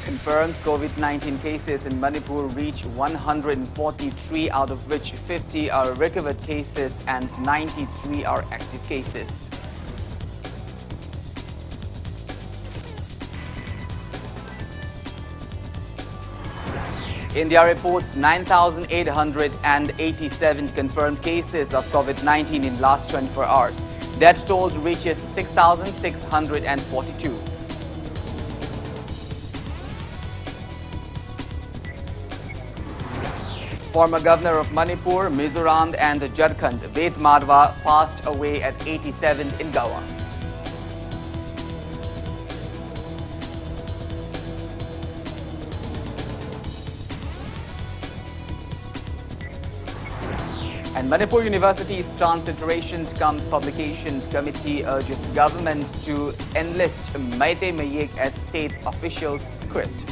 Confirmed COVID-19 cases in Manipur reach 143, out of which 50 are recovered cases and 93 are active cases. India reports 9,887 confirmed cases of COVID-19 in last 24 hours. Death toll reaches 6,642. Former governor of Manipur, Mizoram and Jharkhand, Ved Marwa, passed away at 87 in Goa. And Manipur University's Transliteration cum Publications Committee urges government to enlist Meitei Mayek as state's official script.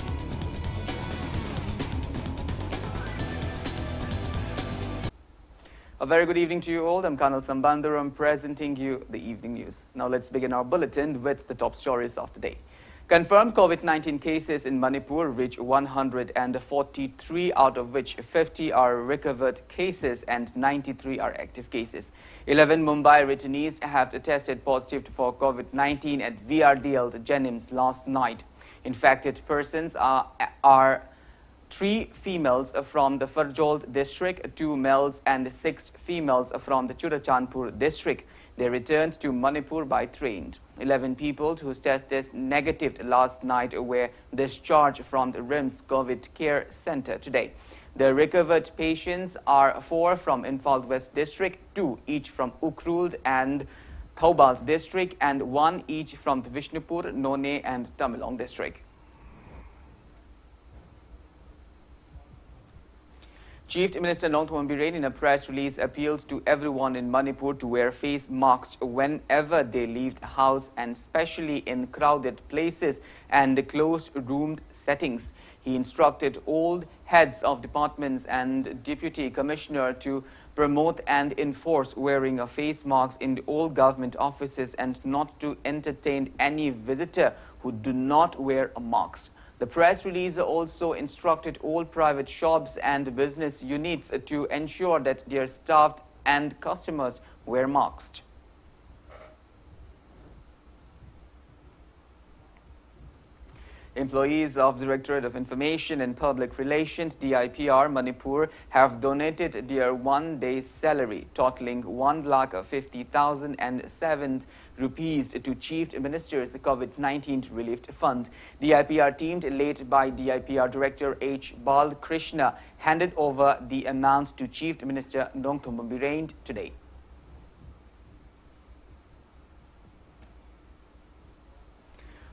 A very good evening to you all. I'm KANEL SHAMBANDURAM presenting you the evening news. Now let's begin our bulletin with the top stories of the day. Confirmed COVID-19 cases in Manipur reach 143, out of which 50 are recovered cases and 93 are active cases. 11 Mumbai returnees have tested positive for COVID-19 at VRDL Jennings last night. Infected persons are 3 females from the Farjol district, 2 males and 6 females from the Churachandpur district. They returned to Manipur by train. 11 people who tested negative last night were discharged from the RIMS COVID Care Center today. The recovered patients are 4 from Imphal West district, 2 each from Ukhrul and Thoubal district, and 1 each from the Vishnupur, None and Tamenglong district. Chief Minister Nongthom Birren in a press release appealed to everyone in Manipur to wear face masks whenever they leave the house, and especially in crowded places and closed-roomed settings. He instructed all heads of departments and deputy commissioner to promote and enforce wearing a face mask in all government offices and not to entertain any visitor who do not wear a mask. The press release also instructed all private shops and business units to ensure that their staff and customers wear masks. Employees of the Directorate of Information and Public Relations, DIPR Manipur, have donated their one-day salary totaling 1,50,007 rupees to Chief Minister's COVID-19 Relief Fund. DIPR team, led by DIPR Director H. Balkrishna, handed over the amount to Chief Minister Nongthom Birren today.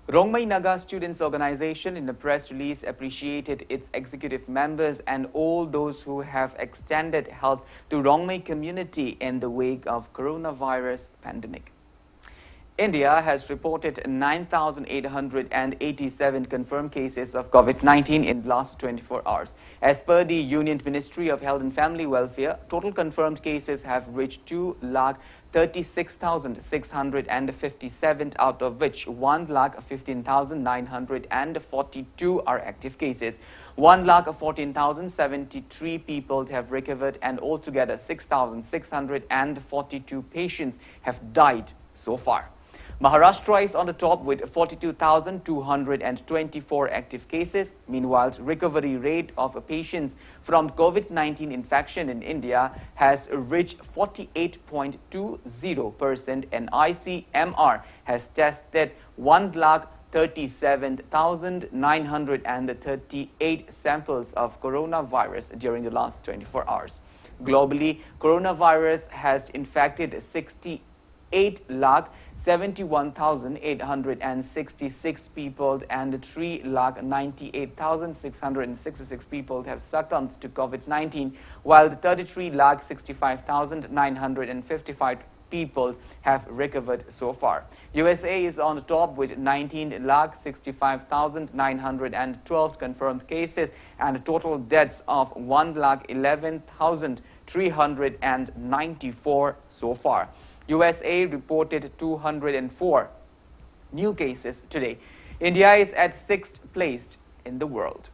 Rongmei Naga Students Organization in a press release appreciated its executive members and all those who have extended help to Rongmei community in the wake of coronavirus pandemic. India has reported 9,887 confirmed cases of COVID-19 in the last 24 hours. As per the Union Ministry of Health and Family Welfare, total confirmed cases have reached 2,36,657, out of which 1,15,942 are active cases. 1,14,073 people have recovered, and altogether 6,642 patients have died so far. Maharashtra is on the top with 42,224 active cases. Meanwhile, recovery rate of patients from COVID-19 infection in India has reached 48.20%, and ICMR has tested 1,37,938 samples of coronavirus during the last 24 hours. Globally, coronavirus has infected 8,71,866 people, and 3,98,666 people have succumbed to COVID-19, while 33,65,955 people have recovered so far. USA is on the top with 19,65,912 confirmed cases and total deaths of 1,11,394 so far. USA reported 204 new cases today. India is at 6th place in the world.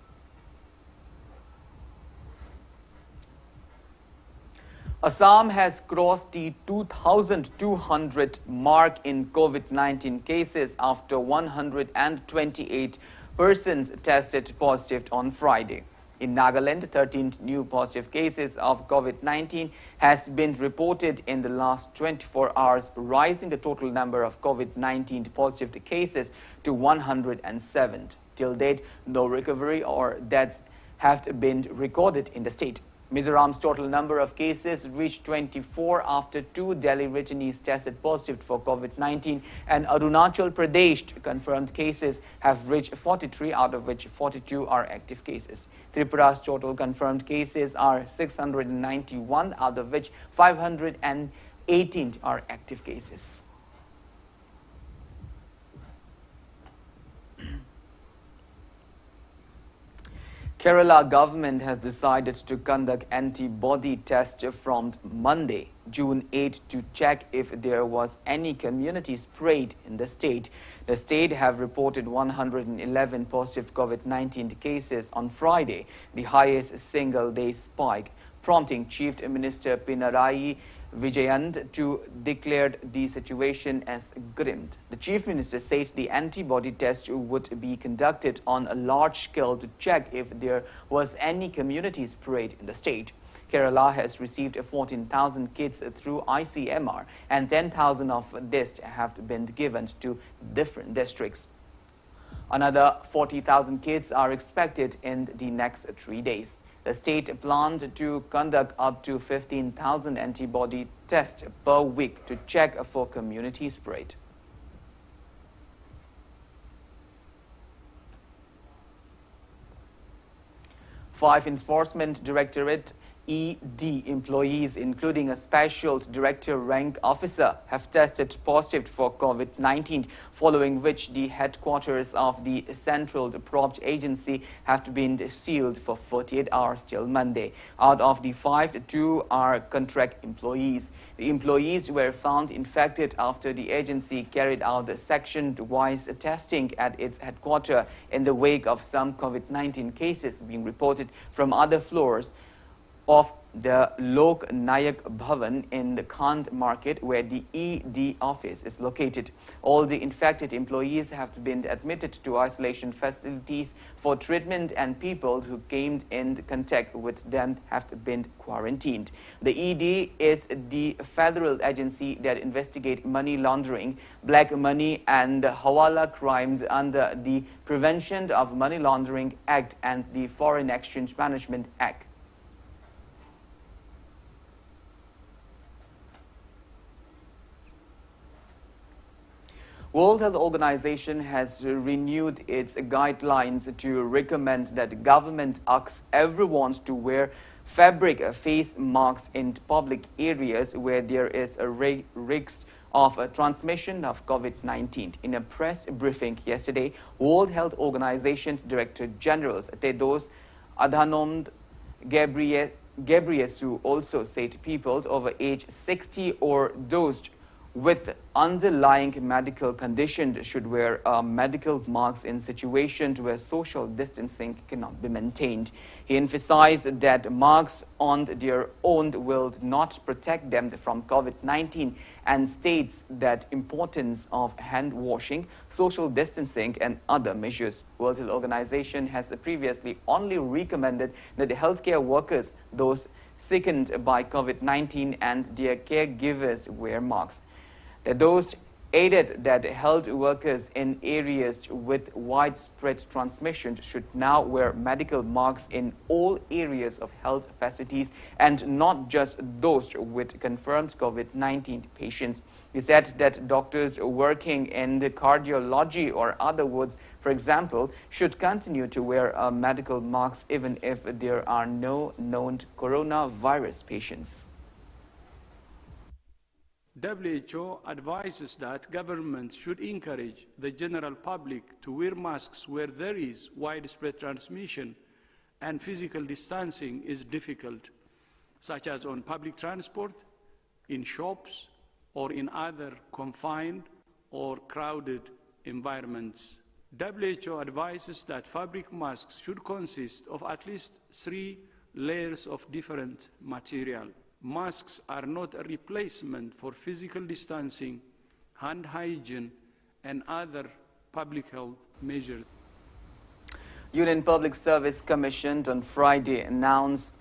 Assam has crossed the 2,200 mark in COVID-19 cases after 128 persons tested positive on Friday. In Nagaland, 13 new positive cases of COVID-19 has been reported in the last 24 hours, rising the total number of COVID-19 positive cases to 107. Till date, no recovery or deaths have been recorded in the state. Mizoram's total number of cases reached 24 after 2 Delhi returnees tested positive for COVID-19, and Arunachal Pradesh confirmed cases have reached 43, out of which 42 are active cases. Tripura's total confirmed cases are 691, out of which 518 are active cases. Kerala government has decided to conduct antibody tests from Monday, June 8, to check if there was any community spread in the state. The state have reported 111 positive COVID-19 cases on Friday, the highest single-day spike, prompting Chief Minister Pinarayi Vijayan to declare the situation as grim. The Chief Minister said the antibody test would be conducted on a large scale to check if there was any community spread in the state. Kerala has received 14,000 kits through ICMR, and 10,000 of this have been given to different districts. Another 40,000 kits are expected in the next 3 days. The state planned to conduct up to 15,000 antibody tests per week to check for community spread. Five Enforcement Directorate ED employees, including a special director rank officer, have tested positive for COVID-19, following which the headquarters of the Central Probed Agency have been sealed for 48 hours till Monday. Out of the 5, 2 are contract employees. The employees were found infected after the agency carried out the section-wise testing at its headquarters in the wake of some COVID-19 cases being reported from other floors of the Lok Nayak Bhavan in the Khand market, where the ED office is located. All the infected employees have been admitted to isolation facilities for treatment, and people who came in contact with them have been quarantined. The ED is the federal agency that investigates money laundering, black money and hawala crimes under the Prevention of Money Laundering Act and the Foreign Exchange Management Act. World Health Organization has renewed its guidelines to recommend that government asks everyone to wear fabric face masks in public areas where there is a risk of transmission of COVID-19. In a press briefing yesterday, World Health Organization Director General Tedros Adhanom Ghebreyesus also said people over age 60 or those with underlying medical conditions should wear medical masks in situations where social distancing cannot be maintained. He emphasized that masks on their own will not protect them from COVID-19 and states that importance of hand washing, social distancing and other measures. World Health Organization has previously only recommended that the healthcare workers, those sickened by COVID-19 and their caregivers wear masks. Those aided that health workers in areas with widespread transmission should now wear medical masks in all areas of health facilities and not just those with confirmed COVID-19 patients. He said that doctors working in the cardiology or other wards, for example, should continue to wear medical masks even if there are no known coronavirus patients. WHO advises that governments should encourage the general public to wear masks where there is widespread transmission and physical distancing is difficult, such as on public transport, in shops, or in other confined or crowded environments. WHO advises that fabric masks should consist of at least 3 layers of different material. Masks are not a replacement for physical distancing, hand hygiene, and other public health measures. Union Public Service Commission on Friday announced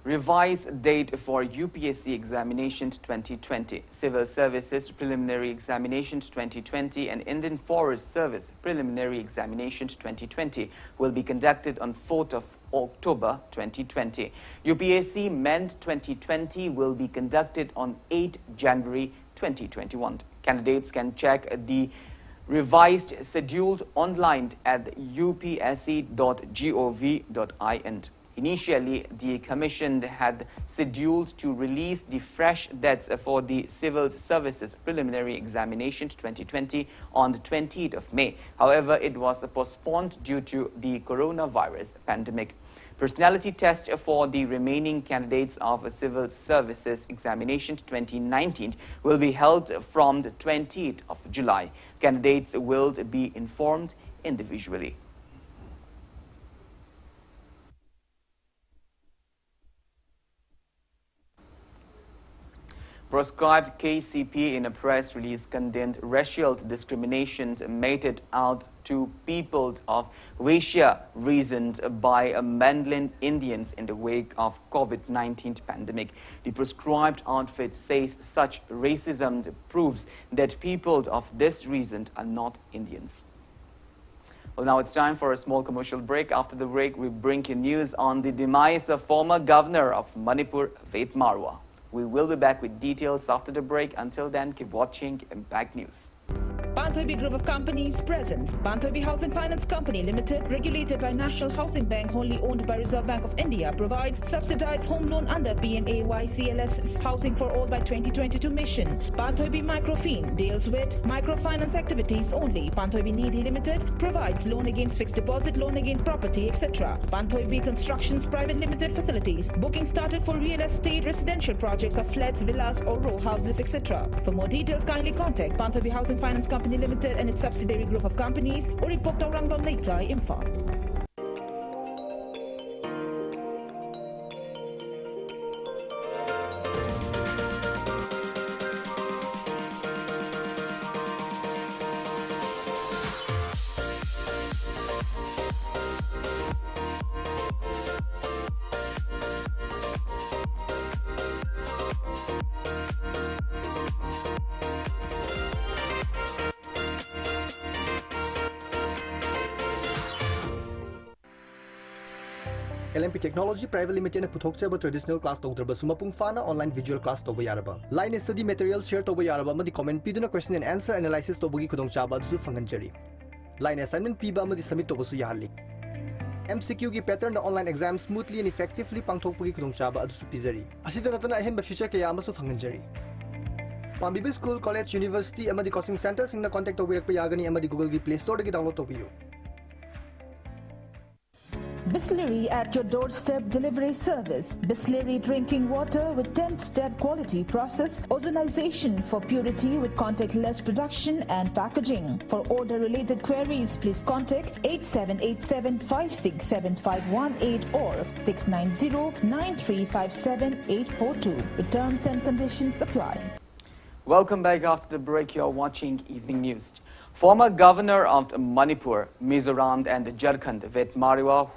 revised date for UPSC examinations 2020, Civil Services Preliminary Examinations 2020 and Indian Forest Service Preliminary Examinations 2020 will be conducted on 4th of October 2020. UPSC MEND 2020 will be conducted on 8 January 2021. Candidates can check the revised schedule online at upsc.gov.in. Initially, the Commission had scheduled to release the fresh dates for the Civil Services Preliminary Examinations 2020 on the 20th of May. However, it was postponed due to the coronavirus pandemic. Personality tests for the remaining candidates of Civil Services Examinations 2019 will be held from the 20th of July. Candidates will be informed individually. Proscribed KCP in a press release condemned racial discrimination meted out to people of Vaishya reasoned by Mandolin Indians in the wake of COVID-19 pandemic. The proscribed outfit says such racism proves that people of this reason are not Indians. Well, now it's time for a small commercial break. After the break, we bring you news on the demise of former governor of Manipur, Ved Marwa. We will be back with details after the break. Until then, keep watching Impact News. Banthobi Group of Companies present. Banthobi Housing Finance Company Limited, regulated by National Housing Bank, wholly owned by Reserve Bank of India, provides subsidized home loan under PMAY-CLS Housing for All by 2022 mission. Banthobi Microfin deals with microfinance activities only. Banthobi Nidhi Limited provides loan against fixed deposit, loan against property, etc. Banthobi Constructions Private Limited facilities. Booking started for real estate residential projects of flats, villas or row houses, etc. For more details, kindly contact Banthobi Housing Finance Company Limited and its subsidiary group of companies or report to Rangbam Leitlai Imphal. LMP Technology Private Limited puthokchaba traditional class tawdraba sumapung fana online visual class toba yaraba line study material share toba yaraba amadi comment piduna question and answer analysis tobagi khudong chaba du fanganjari line assignment piba amadi submit toba su yahalli MCQ ki pattern online exam smoothly and effectively pangthokpagi khudong chaba adu su pizari asida natana ahen ba feature kaya amasu fanganjari Pambibi School College University amadi coaching center singna contact tobirak pa yagani amadi Google ki Play Store dagi download tobiyo Bisleri at your doorstep delivery service. Bisleri drinking water with 10-step quality process, ozonization for purity with contactless production and packaging. For order related queries, please contact 8787-567-518 or 690-9357-842. The terms and conditions apply. Welcome back. After the break, you are watching Evening News. Former governor of Manipur, Mizoram and Jharkhand, Ved Marwa,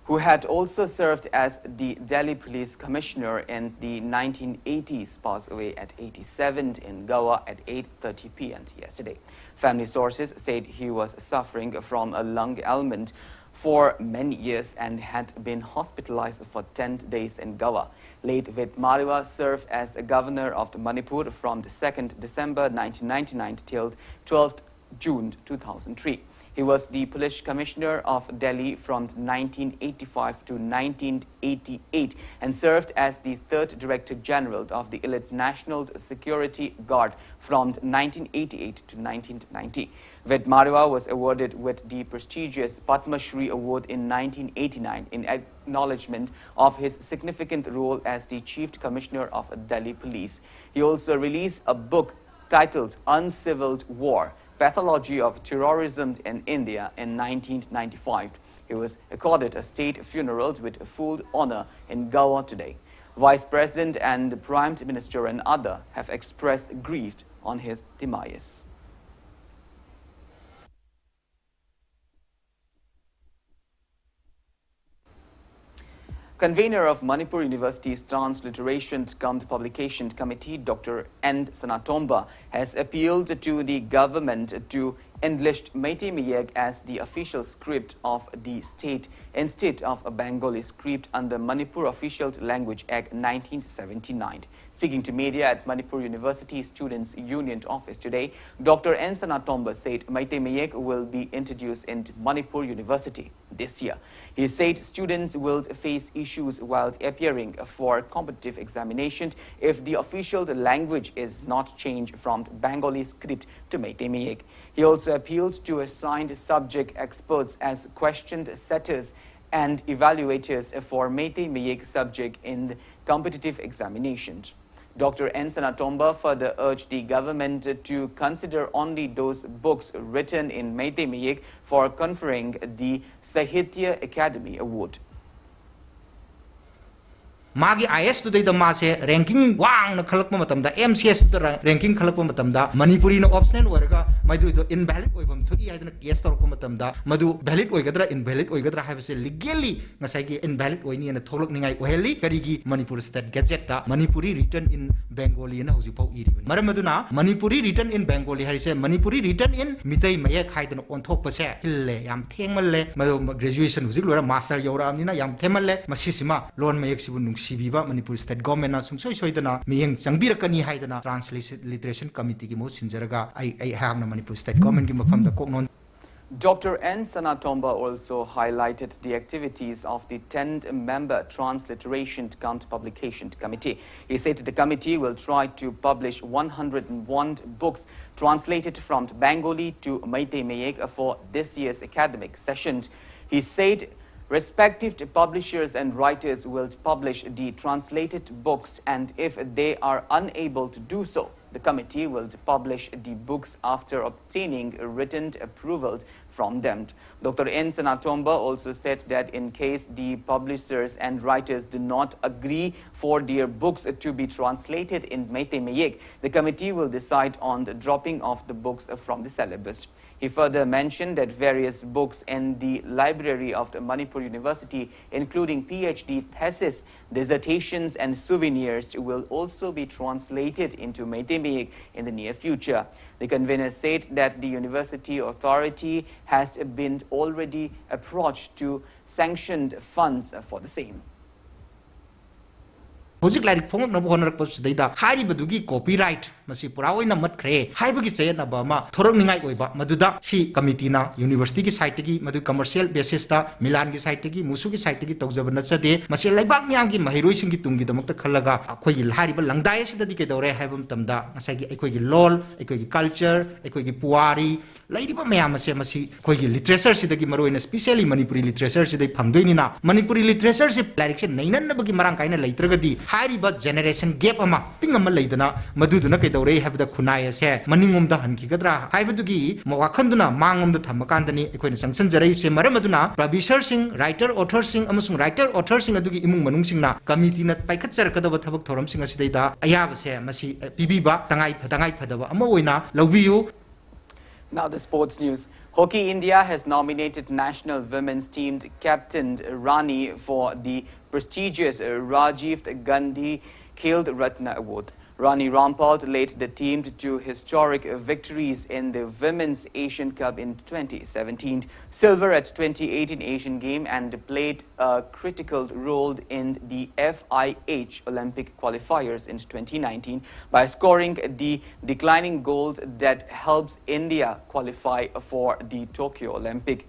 who had also served as the Delhi Police Commissioner in the 1980s, passed away at 87 in Goa at 8:30 p.m. yesterday. Family sources said he was suffering from a lung ailment for many years and had been hospitalized for 10 days in Goa. Late Ved Marwa served as a governor of Manipur from the 2nd December 1999 till 12th June 2003. He was the police commissioner of Delhi from 1985 to 1988 and served as the 3rd Director General of the Elite National Security Guard from 1988 to 1990. Ved Marwa was awarded with the prestigious Padma Shri Award in 1989 in acknowledgement of his significant role as the Chief Commissioner of Delhi Police. He also released a book titled Uncivil War, pathology of terrorism in India in 1995. He was accorded a state funeral with full honor in Goa today. Vice President and Prime Minister and others have expressed grief on his demise. Convener of Manipur University's Transliteration cum Publication Committee, Dr. N. Sanatomba, has appealed to the government to enlist Meitei Mayek as the official script of the state instead of a Bengali script under Manipur Official Language Act 1979. Speaking to media at Manipur University Students' Union office today, Dr. N. Sanatomba said Meitei Mayek will be introduced into Manipur University this year. He said students will face issues while appearing for competitive examination if the official language is not changed from Bengali script to Meitei Mayek. He also appealed to assigned subject experts as question setters and evaluators for Meitei Mayek subject in the competitive examinations. Dr. N. Sanatomba further urged the government to consider only those books written in Meitei Mayek for conferring the Sahitya Academy Award. Magi IS today the masse ranking wang na khalakpa matamda MCS to ranking khalakpa matamda Manipuri no optional warga madu to invalid oibam thoi haidana case torpa matamda madu valid oigadra invalid oigadra habse legally ngasai gi invalid oini na tholok ningai oheli karigi Manipur state gazette ta Manipuri written in Bengali na hoji pau iri maram maduna Manipuri written in Bengali harise Manipuri written in Meitei Mayek haidana onthok pase hille yam thengmalle madu graduation hoji lora master yora amnina yam themalle masisima lon mayek sibun Sibiba Manipur State Government na sungsoi soidana miyeng changbirakani haidana Transliteration Committee ki mo sinjaraga ai hamna Manipur State Government ki mafamda koknon. Dr. N. Sanatomba also highlighted the activities of the 10-member Transliteration cum Publication Committee. He said the committee will try to publish 101 books translated from Bengali to Meitei Mayek for this year's academic session. He said respective publishers and writers will publish the translated books, and if they are unable to do so, the committee will publish the books after obtaining written approval from them. Dr. N. Sanatomba also said that in case the publishers and writers do not agree for their books to be translated in Meitei Mayek, the committee will decide on the dropping of the books from the syllabus. He further mentioned that various books in the library of the Manipur University, including PhD thesis, dissertations and souvenirs, will also be translated into Meitei Mayek in the near future. The convener said that the university authority has been already approached to sanction funds for the same. Hojik larik phongak na bohonarak pas daida hari badugi copyright masi purawai na mat khre haibagi chayan abama thorok ningai oiba maduda si committee na university ki site gi madu commercial basis ta Milan ki site gi musu ki site gi tawjabna chade masi laibak myang gi mahiroi sing gi tumgi damak ta khallaga akhoi gi hari ba langdai si dadi ke dore haibam tamda ngasai gi akhoi gi lol akhoi gi culture akhoi gi puari lairiba mayam masi akhoi gi literature si dagi maroina specially Manipuri literature si dai phangdoini na Manipuri literature si larik se nainan na bagi marang kaina leitragadi Hariba generation gap ama pingama leidana maduduna kai dore habda khunai ase maningomda hankigadra haibadugi mawakhanduna mangomda thamakandani ekoina sanction jarai se maramaduna publisher sing writer author sing amasung writer author sing adugi imung manung singna committee na paikhat jarkadaba thabak thoram sing asidaida ayaba se masi pibiba tangai phadaba ama oina lawbiyu. Now the sports news. Hockey India has nominated national women's team captain Rani for the prestigious Rajiv Gandhi Khel Ratna Award. Rani Rampal led the team to historic victories in the Women's Asian Cup in 2017, silver at 2018 Asian Game, and played a critical role in the FIH Olympic qualifiers in 2019 by scoring the declining goal that helps India qualify for the Tokyo Olympic.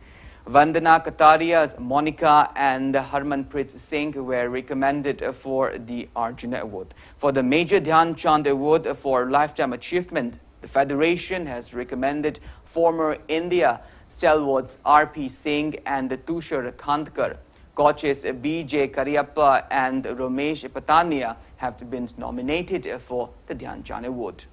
Vandana Kataria's Monica and Harmanpreet Singh were recommended for the Arjuna Award. For the Major Dhyan Chand Award for Lifetime Achievement, the Federation has recommended former India stalwarts R.P. Singh and Tushar Khandkar. Coaches B.J. Kariappa and Ramesh Patania have been nominated for the Dhyan Chand Award.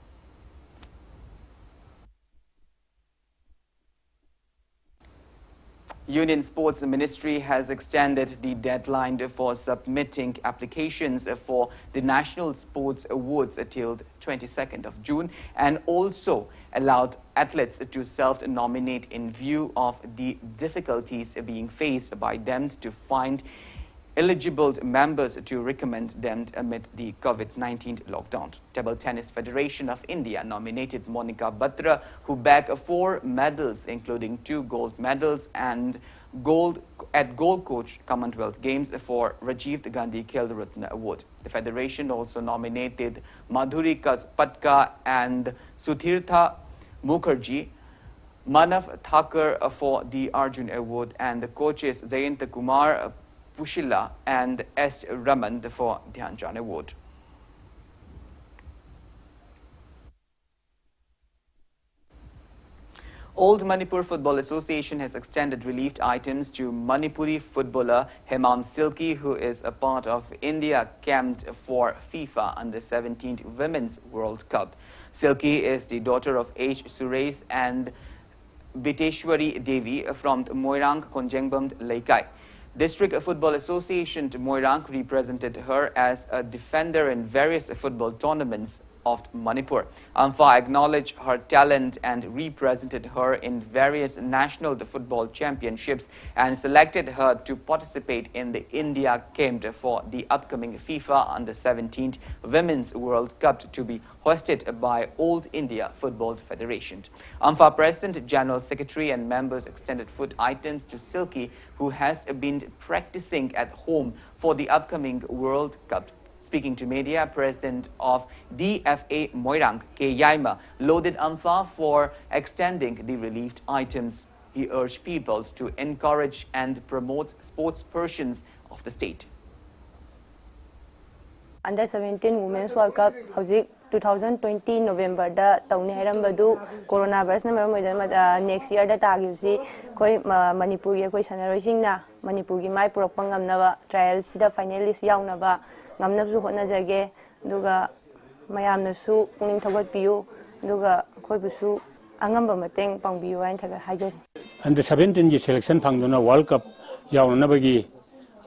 Union Sports Ministry has extended the deadline for submitting applications for the National Sports Awards till 22nd of June and also allowed athletes to self-nominate in view of the difficulties being faced by them to find eligible members to recommend them amid the COVID-19 lockdown. Table Tennis Federation of India nominated Monica Batra, who bagged 4 medals, including 2 gold medals and gold coach Commonwealth Games for Rajiv Gandhi Khel Ratna Award. The federation also nominated Madhuri Patka and Suthirtha Mukherjee, Manav Thakur for the Arjun Award, and the coaches Jayant Kumar Pushila and S. Raman for Dhyan Chand Award. Old Manipur Football Association has extended relief items to Manipuri footballer Hemam Silky, who is a part of India camped for FIFA Under-17 Women's World Cup. Silky is the daughter of H. Suresh and Biteshwari Devi from Moirang Konjengbam Laikai. District Football Association Moirang represented her as a defender in various football tournaments of Manipur. AMFA acknowledged her talent and represented her in various national football championships and selected her to participate in the India camp for the upcoming FIFA Under-17 Women's World Cup to be hosted by Old India Football Federation. AMFA President, General Secretary and members extended food items to Silky, who has been practicing at home for the upcoming World Cup. Speaking to media, President of DFA Moirang, K. Yaima, lauded AMFA for extending the relieved items. He urged people to encourage and promote sports persons of the state. Under-17 Women's World Cup hauzik 2020 November da tauni hairambadu coronavirus na next year da tagibsi koi Manipur ge koi sanaroi singna Manipur gi mai purak pangamnaba trials sida finalist yaunaba ngamnabsu hotnajage duga mayamna su pungning thogot piu duga koi busu angamba mateng pangbiu hain thaga haijari. Under-17 gi selection phangduna World Cup yaunabagi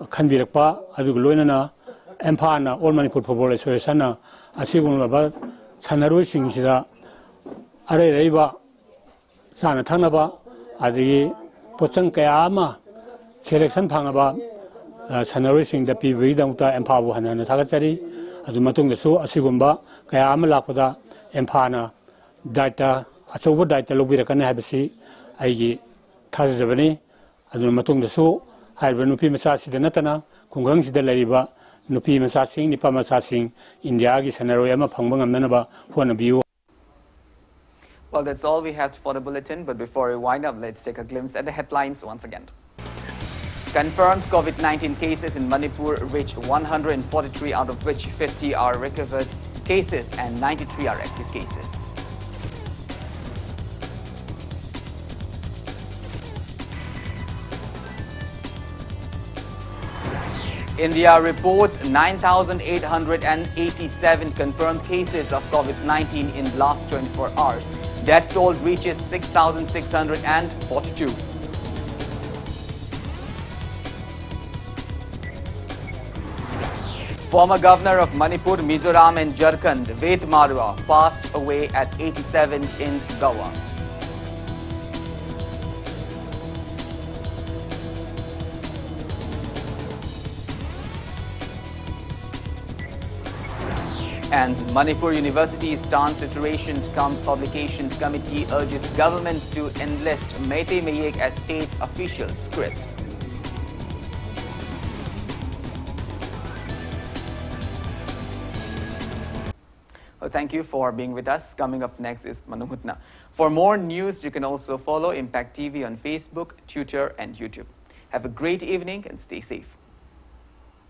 khanbirakpa adugu loinana Empana All Manipur Football Association Asigumaba Sanaroi Singida Areva Sana Tanaba Adi Potsang Kayama Selection Pangaba Sanaroi Sing the PV Damta Empower and Tagachari Adumatung the Su Asigumba Kayama Lakoda Empana Data Asobo Data Lobirakan Habisi Aigi Tazavani Adumatung the Su Harbanupi Masasi the Natana Kungang Sida Lariba Nupi Masasing, Nipa Masasing, India gi Sanaroi Pangbangam Nanaba, Huanabiu. Well, that's all we have for the bulletin, but before we wind up, let's take a glimpse at the headlines once again. Confirmed COVID-19 cases in Manipur reach 143, out of which 50 are recovered cases and 93 are active cases. India reports 9,887 confirmed cases of COVID-19 in last 24 hours. Death toll reaches 6,642. Former Governor of Manipur, Mizoram and Jharkhand, Ved Marua, passed away at 87 in Goa. And Manipur University's Dance Literature Publications Committee urges government to enlist Meitei Mayek as state's official script. Well, thank you for being with us. Coming up next is Manuhutna. For more news, you can also follow Impact TV on Facebook, Twitter, and YouTube. Have a great evening and stay safe.